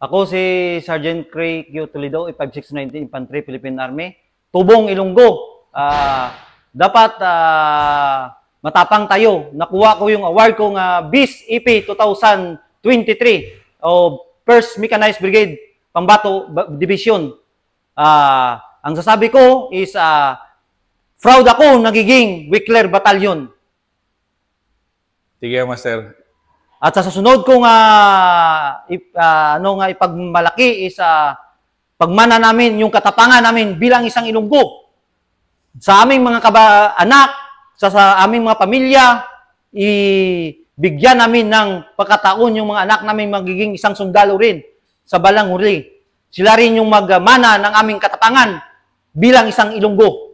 Ako si Sergeant Craig Q. Toledo, 5619 Infantry, Philippine Army. Tubong Ilonggo. Dapat matapang tayo. Nakuha ko yung award kong BIS EP 2023 o 1st Mechanized Brigade, Pambato Division. Ang sasabi ko is proud ako nagiging Wickler Battalion. Sige, Master. At sa susunod kong ipagmalaki is pagmana namin yung katapangan namin bilang isang Ilonggo. Sa aming mga anak, sa aming mga pamilya, ibigyan namin ng pagkataon yung mga anak namin magiging isang sundalo rin sa balang huli. Sila rin yung magmana ng aming katapangan bilang isang Ilonggo.